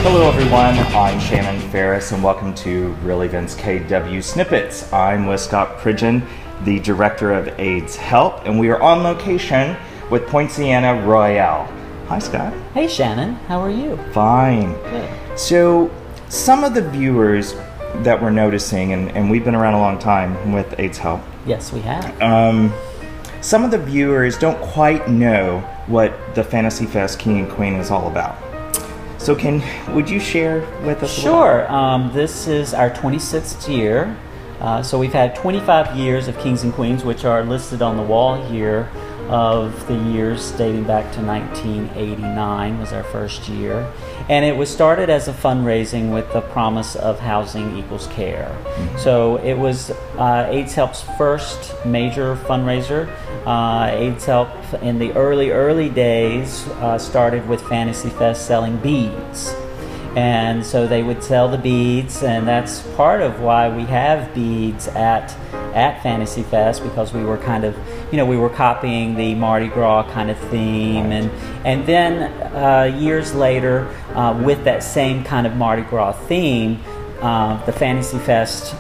Hello everyone, I'm Shannon Ferris and welcome to Real Events KW Snippets. I'm with Scott Pridgen, the Director of AIDS Help, and we are on location with Poinciana Royale. Hi Scott. Hey Shannon, how are you? Fine. Good. So some of the viewers that we're noticing, and we've been around a long time with AIDS Help. Yes, we have. Some of the viewers don't quite know what the Fantasy Fest King and Queen is all about. So would you share with us? Sure. This is our 26th year. So we've had 25 years of Kings and Queens, which are listed on the wall here, of the years dating back to 1989 was our first year. And it was started as a fundraising with the promise of housing equals care. Mm-hmm. So it was AIDS Help's first major fundraiser. AIDS Help in the early days started with Fantasy Fest selling beads. And so they would sell the beads, and that's part of why we have beads at Fantasy Fest, because we were kind of, we were copying the Mardi Gras kind of theme, and then years later, with that same kind of Mardi Gras theme, the Fantasy Fest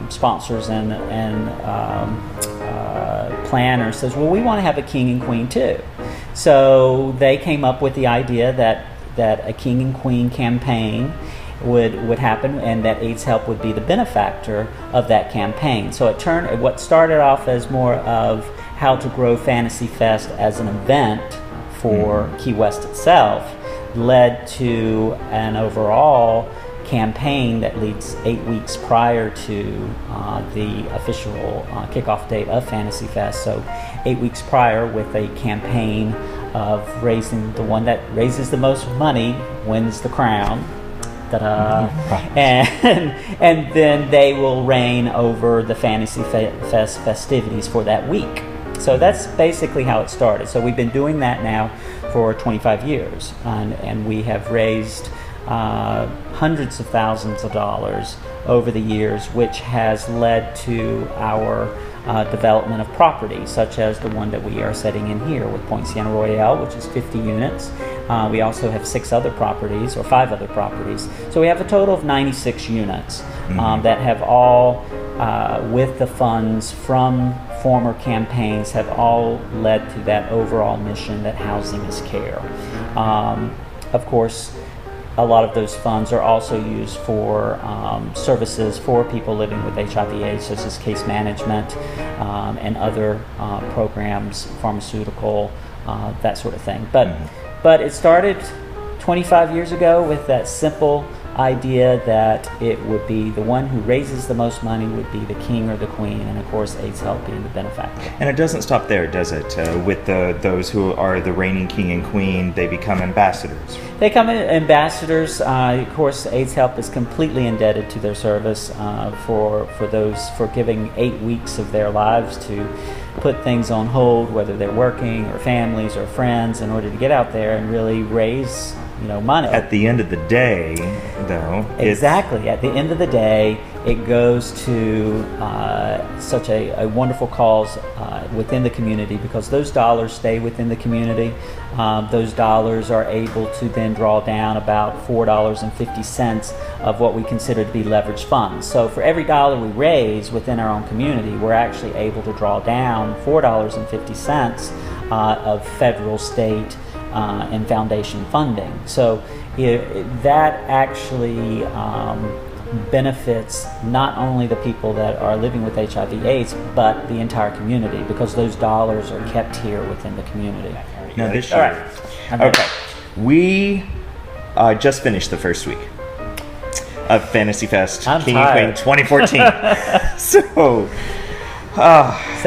sponsors and planners says, well, we want to have a King and Queen too. So they came up with the idea that a King and Queen campaign would happen, and that AIDS Help would be the benefactor of that campaign. So what started off as more of how to grow Fantasy Fest as an event for Key West itself led to an overall campaign that leads 8 weeks prior to the official kickoff date of Fantasy Fest. So 8 weeks prior, with a campaign of raising the one that raises the most money wins the crown. Ta-da. Right. And then they will reign over the Fantasy Fest festivities for that week. So that's basically how it started. So we've been doing that now for 25 years, and we have raised hundreds of thousands of dollars over the years, which has led to our development of property, such as the one that we are setting in here with Poinciana Royale, which is 50 units. We also have 5 other properties. So we have a total of 96 units that have all, with the funds from former campaigns, have all led to that overall mission that housing is care. Of course, a lot of those funds are also used for services for people living with HIV/AIDS, such as case management and other programs, pharmaceutical, that sort of thing. But it started 25 years ago with that simple idea that it would be the one who raises the most money would be the king or the queen, and of course AIDS Help being the benefactor. And it doesn't stop there, does it? With those who are the reigning king and queen, they become ambassadors. They come in ambassadors. Of course, AIDS Help is completely indebted to their service for giving 8 weeks of their lives to put things on hold, whether they're working or families or friends, in order to get out there and really raise money. At the end of the day, though, exactly. At the end of the day, it goes to such a wonderful cause within the community, because those dollars stay within the community. Those dollars are able to then draw down about $4.50 of what we consider to be leveraged funds. So for every dollar we raise within our own community, we're actually able to draw down $4.50 of federal, state, and foundation funding. So that actually benefits not only the people that are living with HIV/AIDS, but the entire community, because those dollars are kept here within the community. Now this year, okay, we just finished the first week of Fantasy Fest King and Queen 2014. So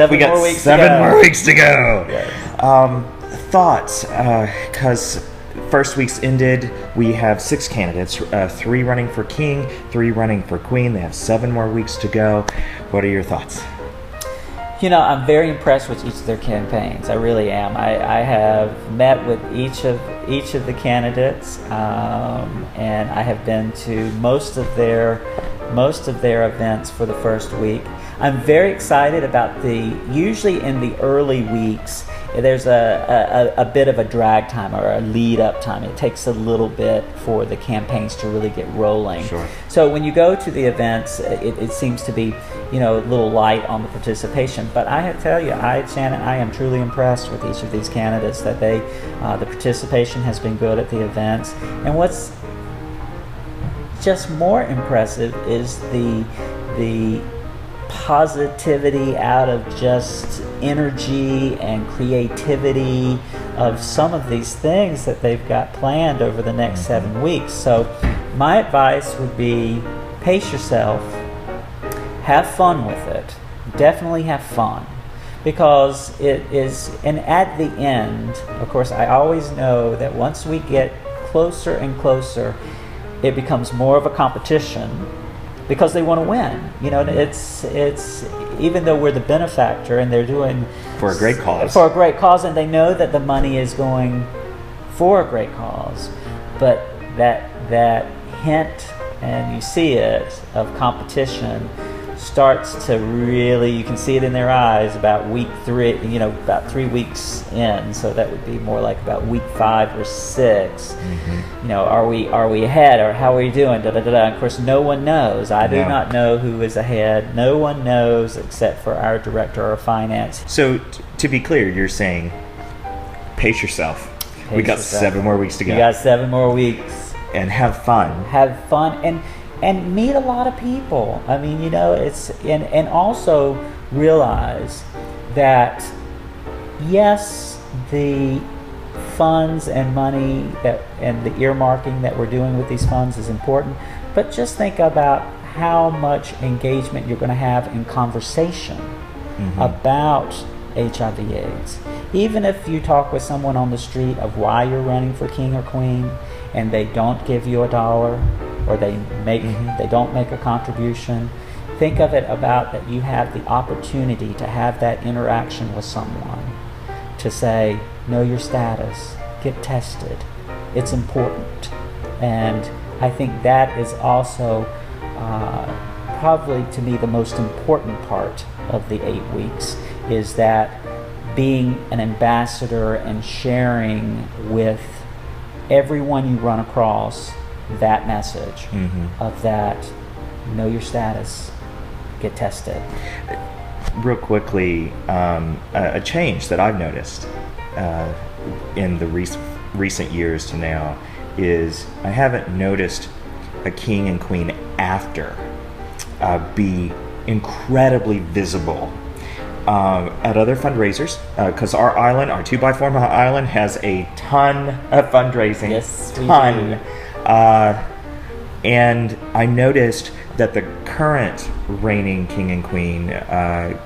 we got 7 more weeks to go. Yes. Thoughts, because first week's ended, we have 6 candidates, 3 running for king, 3 running for queen. They have 7 more weeks to go. What are your thoughts? I'm very impressed with each of their campaigns. I really am. I have met with each of the candidates, and I have been to most of their events for the first week. I'm very excited about usually in the early weeks, there's a bit of a drag time or a lead up time. It takes a little bit for the campaigns to really get rolling. Sure. So when you go to the events, it seems to be, a little light on the participation. But I have to tell you, Shannon, I am truly impressed with each of these candidates that the participation has been good at the events. And what's just more impressive is the positivity out of just energy and creativity of some of these things that they've got planned over the next 7 weeks. So my advice would be pace yourself, have fun with it, definitely have fun, because it is, and at the end, of course, I always know that once we get closer and closer, it becomes more of a competition because they want to win. It's even though we're the benefactor and they're doing for a great cause. For a great cause, and they know that the money is going for a great cause, but that hint, and you see it, of competition starts to really, you can see it in their eyes about week 3, about 3 weeks in. So that would be more like about week 5 or 6. Are we ahead, or how are we doing? Of course, no one knows. I do not know who is ahead. No one knows except for our director of finance. So to be clear, you're saying pace yourself. We got 7 more weeks to go. You got 7 more weeks. And have fun. Have fun and meet a lot of people. I mean, it's and also realize that yes, the funds and money and the earmarking that we're doing with these funds is important, but just think about how much engagement you're going to have in conversation about HIV/AIDS. Even if you talk with someone on the street of why you're running for king or queen, and they don't give you $1, or they don't make a contribution, think of it about that you have the opportunity to have that interaction with someone, to say, know your status, get tested. It's important. And I think that is also probably, to me, the most important part of the 8 weeks, is that being an ambassador and sharing with everyone you run across that message of that, know your status, get tested. Real quickly, a change that I've noticed in the recent years to now is I haven't noticed a king and queen after be incredibly visible at other fundraisers, because our 2x4 mile island has a ton of fundraising. Yes, ton. And I noticed that the current reigning king and queen,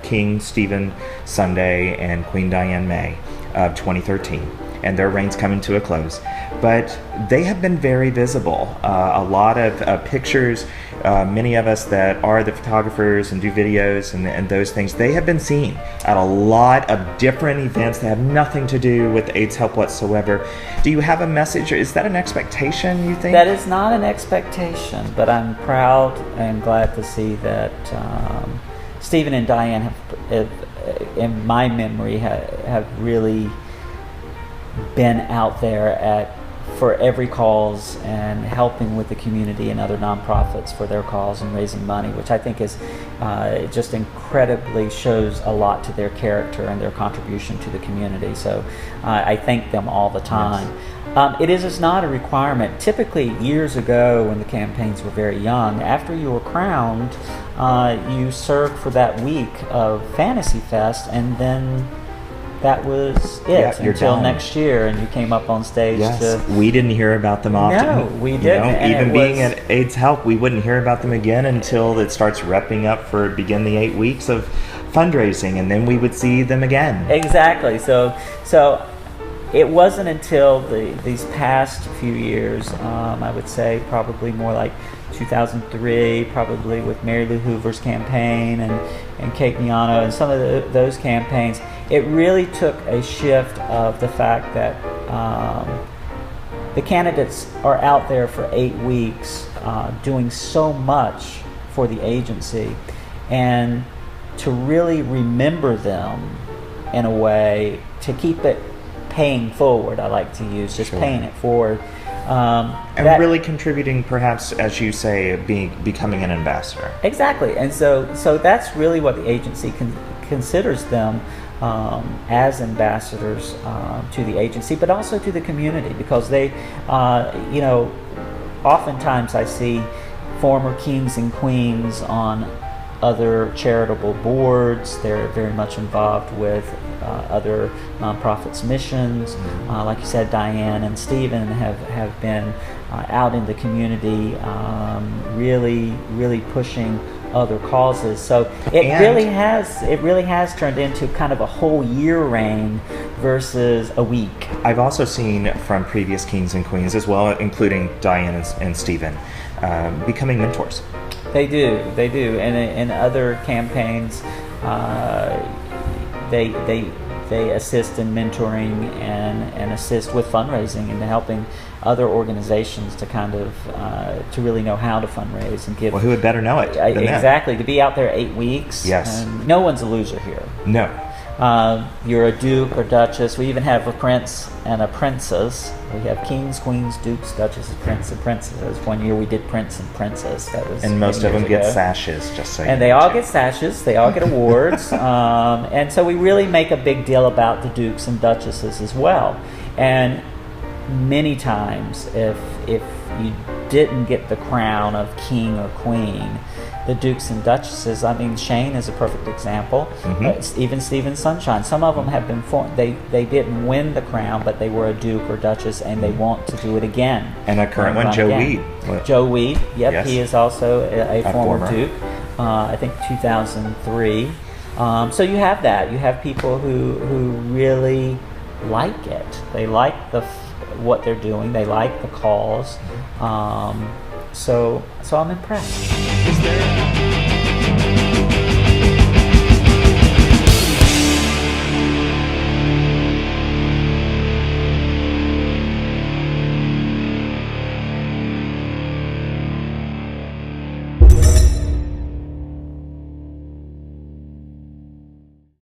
King Stephen Sunday and Queen Diane May of 2013, and their reign's coming to a close, but they have been very visible. A lot of pictures, many of us that are the photographers and do videos and those things, they have been seen at a lot of different events that have nothing to do with AIDS help whatsoever. Do you have a message, or is that an expectation, you think? That is not an expectation, but I'm proud and glad to see that Stephen and Diane have, in my memory, have really been out there for every cause and helping with the community and other nonprofits for their cause and raising money, which I think is just incredibly shows a lot to their character and their contribution to the community. So I thank them all the time. Yes. It's not a requirement. Typically, years ago when the campaigns were very young, after you were crowned, you served for that week of Fantasy Fest, and then that was it until done. Next year, and you came up on stage. Yes. We didn't hear about them often. No, we didn't. Even being at AIDS Help, we wouldn't hear about them again until it starts repping up for begin the 8 weeks of fundraising, and then we would see them again. Exactly. So it wasn't until these past few years, I would say probably more like 2003, probably with Mary-Lynne Hoover's campaign and Kate Miano and some of those campaigns, it really took a shift of the fact that the candidates are out there for 8 weeks doing so much for the agency, and to really remember them in a way to keep it paying forward. I like to use just paying it forward. And really contributing, perhaps, as you say, becoming an ambassador. Exactly, and so that's really what the agency considers them as ambassadors to the agency, but also to the community, because they, oftentimes I see former kings and queens on other charitable boards. They're very much involved with other nonprofits' missions. Like you said, Diane and Stephen have been out in the community, really pushing other causes. So it really has turned into kind of a whole year reign versus a week. I've also seen from previous kings and queens as well, including Diane and Stephen, becoming mentors. They do, and in other campaigns, they assist in mentoring and assist with fundraising and helping other organizations to kind of to really know how to fundraise and give. Well, who would better know it than exactly them? To be out there 8 weeks. Yes. No one's a loser here. No. You're a duke or duchess. We even have a prince and a princess. We have kings, queens, dukes, duchesses, princes, and princesses. One year we did prince and princess. That was and most of them get sashes, just so you know. And they all get sashes. They all get awards. And so we really make a big deal about the dukes and duchesses as well. And many times, if you didn't get the crown of king or queen, the dukes and duchesses, I mean, Shane is a perfect example. Even Stephen Sunshine. Some of them have been they didn't win the crown, but they were a duke or duchess, and they want to do it again. And a current one, Joe Weed. Joe Weed, yep, yes. He is also a former duke. I think 2003. So you have that. You have people who really like it. They like what they're doing. They like the cause. So I'm impressed. Is there